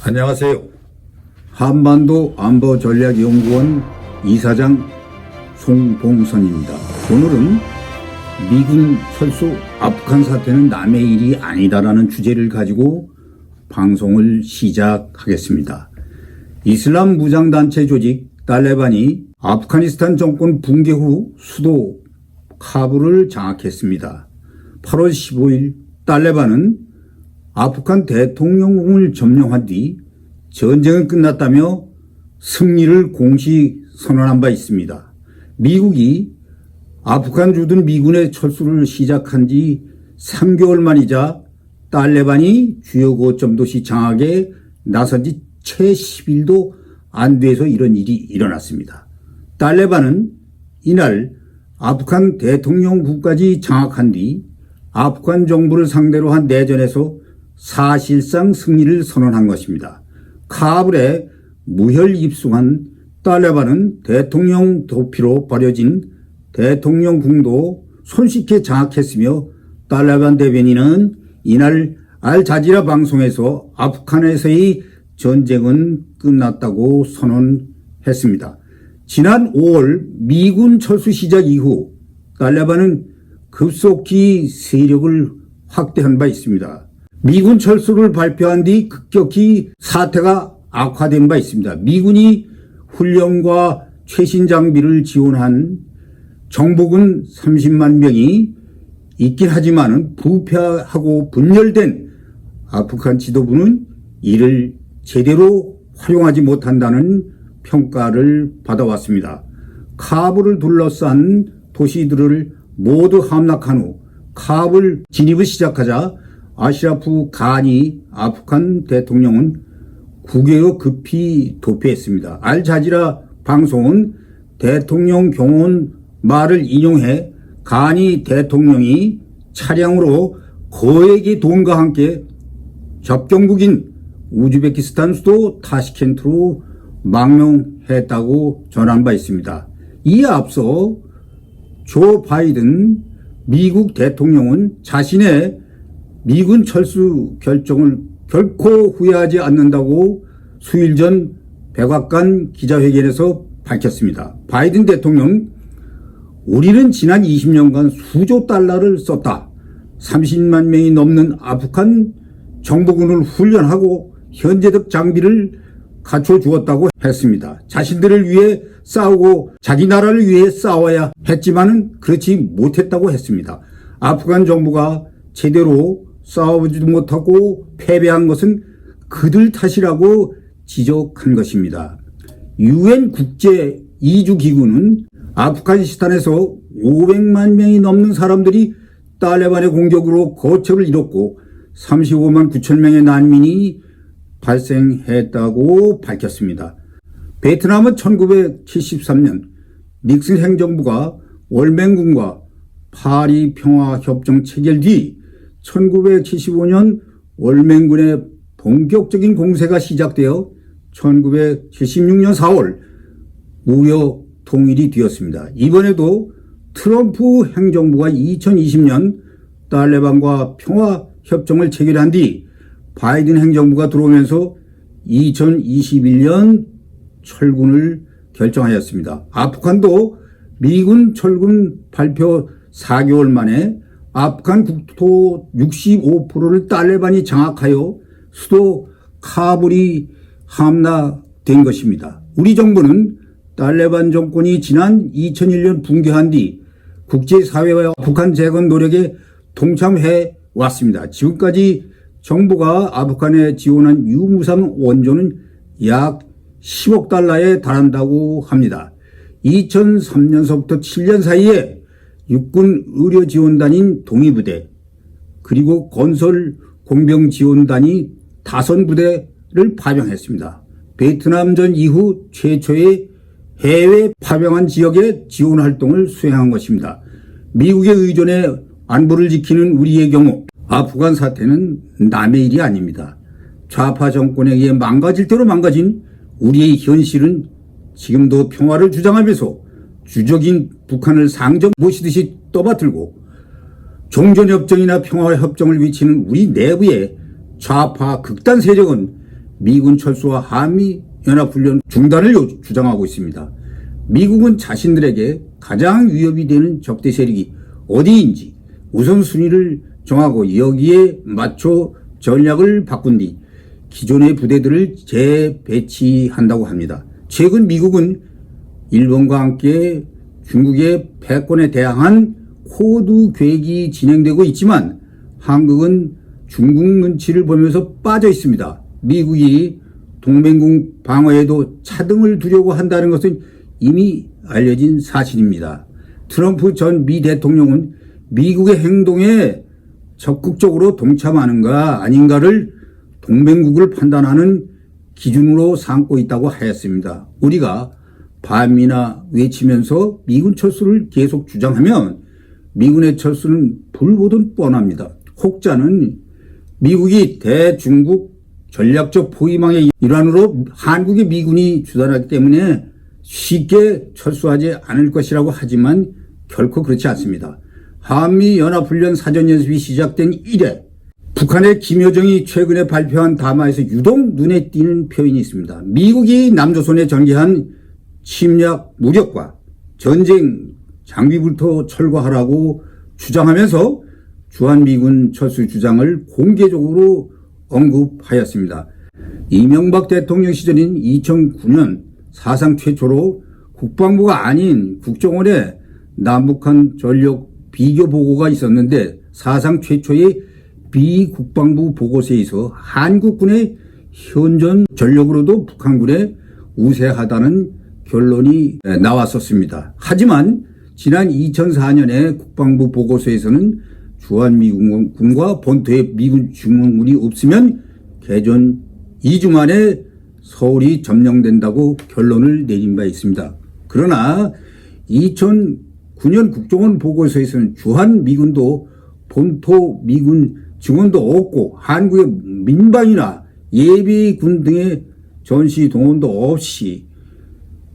안녕하세요. 한반도 안보전략연구원 이사장 송봉선입니다. 오늘은 미군 철수 아프간 사태는 남의 일이 아니다라는 주제를 가지고 방송을 시작하겠습니다. 이슬람 무장단체 조직 탈레반이 아프가니스탄 정권 붕괴 후 수도 카불을 장악했습니다. 8월 15일 탈레반은 아프간 대통령궁을 점령한 뒤 전쟁은 끝났다며 승리를 공식 선언한 바 있습니다. 미국이 아프간 주둔 미군의 철수를 시작한 지 3개월 만이자 탈레반이 주요 거점 도시 장악에 나선 지 채 10일도 안 돼서 이런 일이 일어났습니다. 탈레반은 이날 아프간 대통령국까지 장악한 뒤 아프간 정부를 상대로 한 내전에서 사실상 승리를 선언한 것입니다. 카불에 무혈 입성한 탈레반은 대통령 도피로 버려진 대통령궁도 손쉽게 장악했으며 탈레반 대변인은 이날 알자지라 방송에서 아프간에서의 전쟁은 끝났다고 선언했습니다. 지난 5월 미군 철수 시작 이후 탈레반은 급속히 세력을 확대한 바 있습니다. 미군 철수를 발표한 뒤 급격히 사태가 악화된 바 있습니다. 미군이 훈련과 최신 장비를 지원한 정복은 30만 명이 있긴 하지만 부패하고 분열된 아프간 지도부는 이를 제대로 활용하지 못한다는 평가를 받아왔습니다. 카불을 둘러싼 도시들을 모두 함락한 후 카불 진입을 시작하자 아시라프 가니 아프간 대통령은 국외로 급히 도피했습니다. 알자지라 방송은 대통령 경호원 말을 인용해 가니 대통령이 차량으로 거액의 돈과 함께 접경국인 우즈베키스탄 수도 타시켄트로 망명했다고 전한 바 있습니다. 이에 앞서 조 바이든 미국 대통령은 자신의 미군 철수 결정을 결코 후회하지 않는다고 수일 전 백악관 기자회견에서 밝혔습니다. 바이든 대통령, 우리는 지난 20년간 수조 달러를 썼다. 30만 명이 넘는 아프간 정보군을 훈련하고 현재적 장비를 갖춰주었다고 했습니다. 자신들을 위해 싸우고 자기 나라를 위해 싸워야 했지만은 그렇지 못했다고 했습니다. 아프간 정부가 제대로 싸우지도 못하고 패배한 것은 그들 탓이라고 지적한 것입니다. UN 국제 이주기구는 아프가니스탄에서 500만 명이 넘는 사람들이 탈레반의 공격으로 거처를 잃었고 35만 9천 명의 난민이 발생했다고 밝혔습니다. 베트남은 1973년 닉슨 행정부가 월맹군과 파리 평화협정 체결 뒤 1975년 월맹군의 본격적인 공세가 시작되어 1976년 4월 무역 통일이 되었습니다. 이번에도 트럼프 행정부가 2020년 탈레반과 평화협정을 체결한 뒤 바이든 행정부가 들어오면서 2021년 철군을 결정하였습니다. 아프간도 미군 철군 발표 4개월 만에 아프간 국토 65%를 탈레반이 장악하여 수도 카불이 함락된 것입니다. 우리 정부는 탈레반 정권이 지난 2001년 붕괴한 뒤 국제사회와 아프간 재건 노력에 동참해 왔습니다. 지금까지 정부가 아프간에 지원한 유무선 원조는 약 10억 달러에 달한다고 합니다. 2003년서부터 7년 사이에 육군 의료지원단인 동위부대 그리고 건설 공병지원단이 5부대를 파병했습니다. 베트남전 이후 최초의 해외 파병한 지역의 지원 활동을 수행한 것입니다. 미국의 의존에 안보를 지키는 우리의 경우 아프간 사태는 남의 일이 아닙니다. 좌파 정권에 의해 망가질 대로 망가진 우리의 현실은 지금도 평화를 주장하면서 주적인 북한을 상점 모시듯이 떠받들고 종전협정이나 평화협정을 외치는 우리 내부의 좌파 극단 세력은 미군 철수와 한미연합훈련 중단을 주장하고 있습니다. 미국은 자신들에게 가장 위협이 되는 적대 세력이 어디인지 우선순위를 정하고 여기에 맞춰 전략을 바꾼 뒤 기존의 부대들을 재배치한다고 합니다. 최근 미국은 일본과 함께 중국의 패권에 대항한 코드 계획이 진행되고 있지만 한국은 중국 눈치를 보면서 빠져 있습니다. 미국이 동맹국 방어에도 차등을 두려고 한다는 것은 이미 알려진 사실입니다. 트럼프 전 미 대통령은 미국의 행동에 적극적으로 동참하는가 아닌가를 동맹국을 판단하는 기준으로 삼고 있다고 하였습니다. 우리가 반미나 외치면서 미군 철수를 계속 주장하면 미군의 철수는 불보듯 뻔합니다. 혹자는 미국이 대중국 전략적 포위망의 일환으로 한국의 미군이 주둔하기 때문에 쉽게 철수하지 않을 것이라고 하지만 결코 그렇지 않습니다. 한미연합훈련 사전연습이 시작된 이래 북한의 김여정이 최근에 발표한 담화에서 유독 눈에 띄는 표현이 있습니다. 미국이 남조선에 전개한 침략 무력과 전쟁 장비부터 철거하라고 주장하면서 주한미군 철수 주장을 공개적으로 언급하였습니다. 이명박 대통령 시절인 2009년 사상 최초로 국방부가 아닌 국정원에 남북한 전력 비교 보고가 있었는데 사상 최초의 비국방부 보고서에서 한국군의 현존 전력으로도 북한군에 우세하다는 결론이 나왔었습니다. 하지만 지난 2004년에 국방부 보고서에서는 주한미군과 본토에 미군 중원군이 없으면 개전 2주 만에 서울이 점령된다고 결론을 내린 바 있습니다. 그러나 2009년 국정원 보고서에서는 주한미군도 본토 미군 증원도 없고 한국의 민방이나 예비군 등의 전시 동원도 없이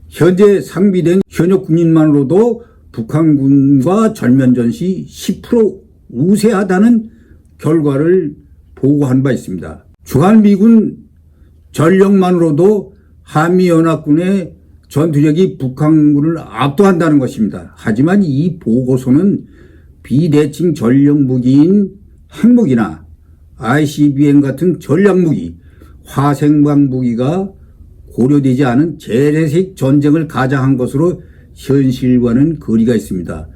현재 상비된 현역 군인만으로도 북한군과 전면전 시 10% 우세하다는 결과를 보고한 바 있습니다. 주한미군 전력만으로도 한미연합군의 전투력이 북한군을 압도한다는 것입니다. 하지만 이 보고서는 비대칭 전력무기인 핵무기나 ICBM 같은 전략무기, 화생방 무기가 고려되지 않은 재래식 전쟁을 가장한 것으로 현실과는 거리가 있습니다.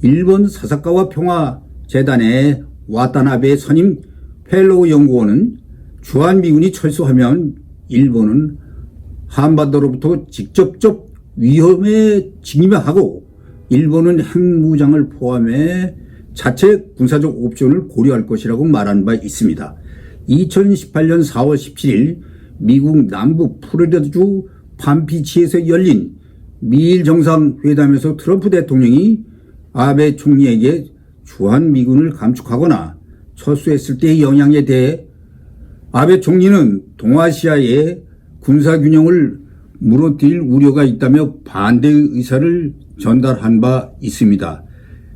일본 사사카와 평화재단의 와타나베 선임 펠로우 연구원은 주한미군이 철수하면 일본은 한반도로부터 직접적 위험에 직면하고 일본은 핵무장을 포함해 자체 군사적 옵션을 고려할 것이라고 말한 바 있습니다. 2018년 4월 17일 미국 남부 플로리다주 팜피치에서 열린 미일 정상회담에서 트럼프 대통령이 아베 총리에게 주한미군을 감축하거나 철수했을 때의 영향에 대해 아베 총리는 동아시아의 군사균형을 무너뜨릴 우려가 있다며 반대 의사를 전달한 바 있습니다.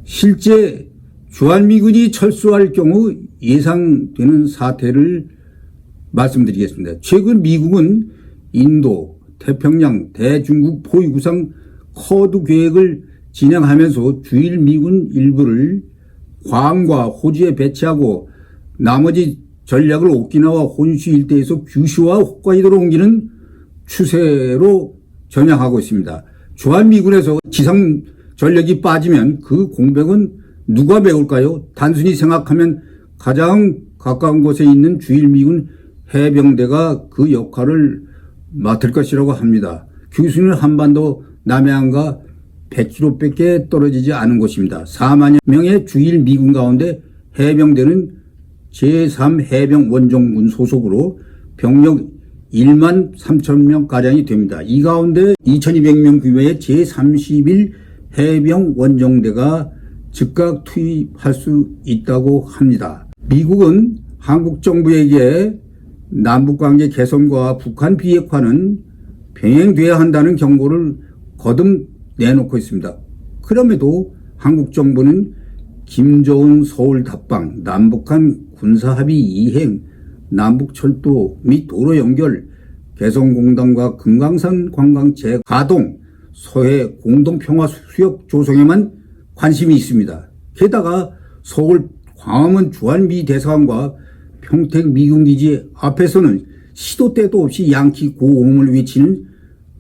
실제 주한미군이 철수할 경우 예상되는 사태를 말씀드리겠습니다. 최근 미국은 인도, 태평양, 대중국 포위구상 커드 계획을 진행하면서 주일 미군 일부를 괌과 호주에 배치하고 나머지 전략을 오키나와 혼슈 일대에서 규슈와 홋카이도로 옮기는 추세로 전향하고 있습니다. 주한미군에서 지상 전력이 빠지면 그 공백은 누가 메울까요? 단순히 생각하면 가장 가까운 곳에 있는 주일미군 해병대가 그 역할을 맡을 것이라고 합니다. 규슈는 한반도 남해안과 100km밖에 떨어지지 않은 곳입니다. 4만 명의 주일미군 가운데 해병대는 제3해병원정군 소속으로 병력 1만 3천 명가량이 됩니다. 이 가운데 2200명 규모의 제31해병원정대가 즉각 투입할 수 있다고 합니다. 미국은 한국 정부에게 남북관계 개선과 북한 비핵화는 병행돼야 한다는 경고를 거듭 내놓고 있습니다. 그럼에도 한국 정부는 김정은 서울 답방, 남북한 군사합의 이행, 남북철도 및 도로 연결, 개성공단과 금강산 관광 재가동, 서해 공동평화 수역 조성에만 관심이 있습니다. 게다가 서울 광화문 주한미 대사관과 평택 미군기지 앞에서는 시도 때도 없이 양키 고음을 외치는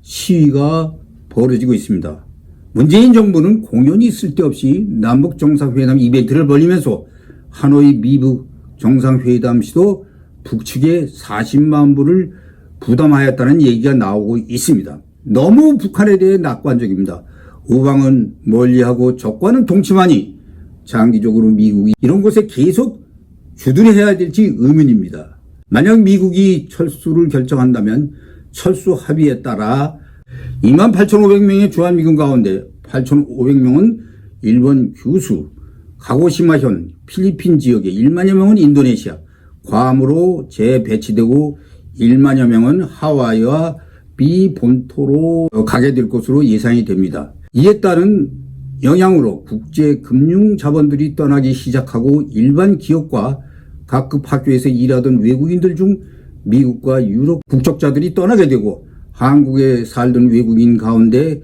시위가 벌어지고 있습니다. 문재인 정부는 공연이 쓸데없이 남북 정상회담 이벤트를 벌이면서 하노이 미북 정상회담 시도 북측에 40만 불을 부담하였다는 얘기가 나오고 있습니다. 너무 북한에 대해 낙관적입니다. 우방은 멀리하고 적과는 동침하니 장기적으로 미국이 이런 곳에 계속 주둔 해야 될지 의문입니다. 만약 미국이 철수를 결정한다면 철수 합의에 따라 28,500명의 주한미군 가운데 8,500명은 일본 규슈, 가고시마현, 필리핀 지역에 1만여 명은 인도네시아, 괌으로 재배치되고 1만여 명은 하와이와 미 본토로 가게 될 것으로 예상이 됩니다. 이에 따른 영향으로 국제 금융 자본들이 떠나기 시작하고 일반 기업과 각급 학교에서 일하던 외국인들 중 미국과 유럽 국적자들이 떠나게 되고 한국에 살던 외국인 가운데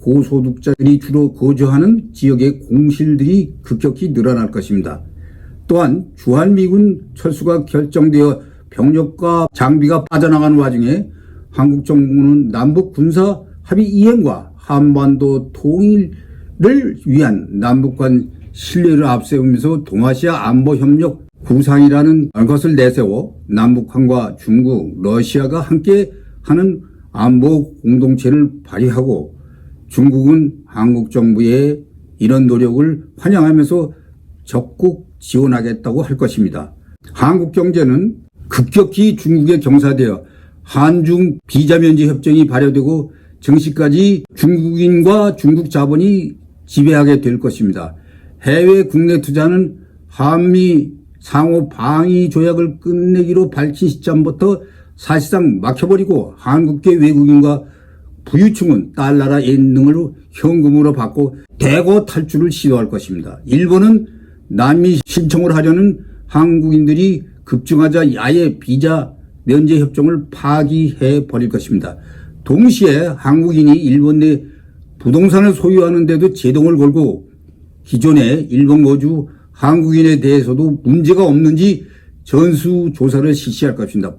고소득자들이 주로 거주하는 지역의 공실들이 급격히 늘어날 것입니다. 또한 주한미군 철수가 결정되어 병력과 장비가 빠져나가는 와중에 한국 정부는 남북 군사 합의 이행과 한반도 통일을 위한 남북 간 신뢰를 앞세우면서 동아시아 안보협력 구상이라는 것을 내세워 남북한과 중국, 러시아가 함께 하는 안보 공동체를 발휘하고 중국은 한국 정부의 이런 노력을 환영하면서 적극 지원하겠다고 할 것입니다. 한국 경제는 급격히 중국에 경사되어 한중 비자 면제 협정이 발효되고 정시까지 중국인과 중국 자본이 지배하게 될 것입니다. 해외 국내 투자는 한미 상호 방위 조약을 끝내기로 밝힌 시점부터 사실상 막혀버리고 한국계 외국인과 부유층은 달러나 엔 등으로 현금으로 받고 대거 탈출을 시도할 것입니다. 일본은 난미 신청을 하려는 한국인들이 급증하자 아예 비자 면제 협정을 파기해 버릴 것입니다. 동시에 한국인이 일본 내 부동산을 소유하는데도 제동을 걸고 기존의 일본 거주 한국인에 대해서도 문제가 없는지 전수조사를 실시할 것입니다.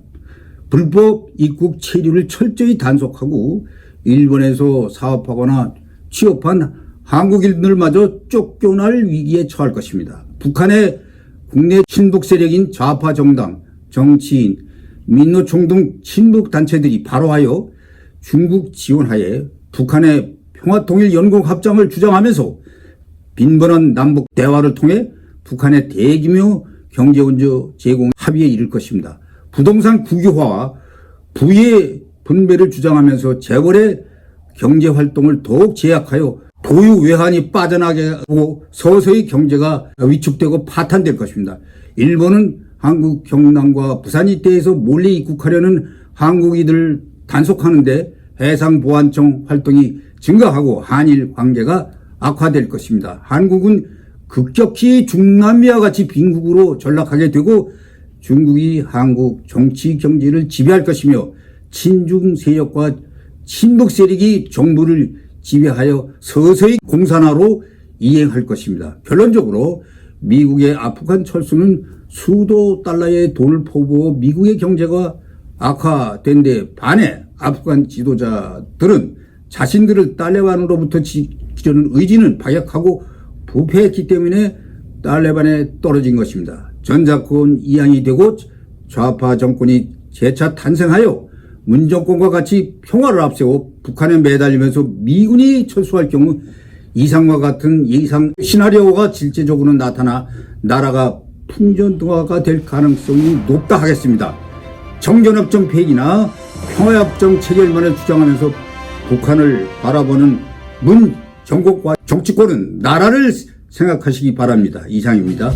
불법 입국 체류를 철저히 단속하고 일본에서 사업하거나 취업한 한국인들마저 쫓겨날 위기에 처할 것입니다. 북한의 국내 친북 세력인 좌파 정당, 정치인, 민노총 등 친북 단체들이 바로하여 중국 지원하에 북한의 평화통일연공합장을 주장하면서 빈번한 남북 대화를 통해 북한의 대규모 경제원조 제공 합의에 이를 것입니다. 부동산 국유화와 부의 분배를 주장하면서 재벌의 경제활동을 더욱 제약하여 도유 외환이 빠져나게 하고 서서히 경제가 위축되고 파탄될 것입니다. 일본은 한국 경남과 부산 일대에서 몰래 입국하려는 한국인들을 단속하는데 해상보안청 활동이 증가하고 한일 관계가 악화될 것입니다. 한국은 급격히 중남미와 같이 빈국으로 전락하게 되고 중국이 한국 정치 경제를 지배할 것이며 친중 세력과 친북 세력이 정부를 지배하여 서서히 공산화로 이행할 것입니다. 결론적으로 미국의 아프간 철수는 수도 달러의 돈을 퍼부어 미국의 경제가 악화된 데 반해 아프간 지도자들은 자신들을 딸레반으로부터 지키려는 의지는 박약하고 부패했기 때문에 딸레반에 떨어진 것입니다. 전작권 이양이 되고 좌파 정권이 재차 탄생하여 문 정권과 같이 평화를 앞세워 북한에 매달리면서 미군이 철수할 경우 이상과 같은 예상 시나리오가 실제적으로 나타나 나라가 풍전등화가 될 가능성이 높다 하겠습니다. 정전협정 폐기나 평화협정 체결만을 주장하면서 북한을 바라보는 문 정권과 정치권은 나라를 생각하시기 바랍니다. 이상입니다.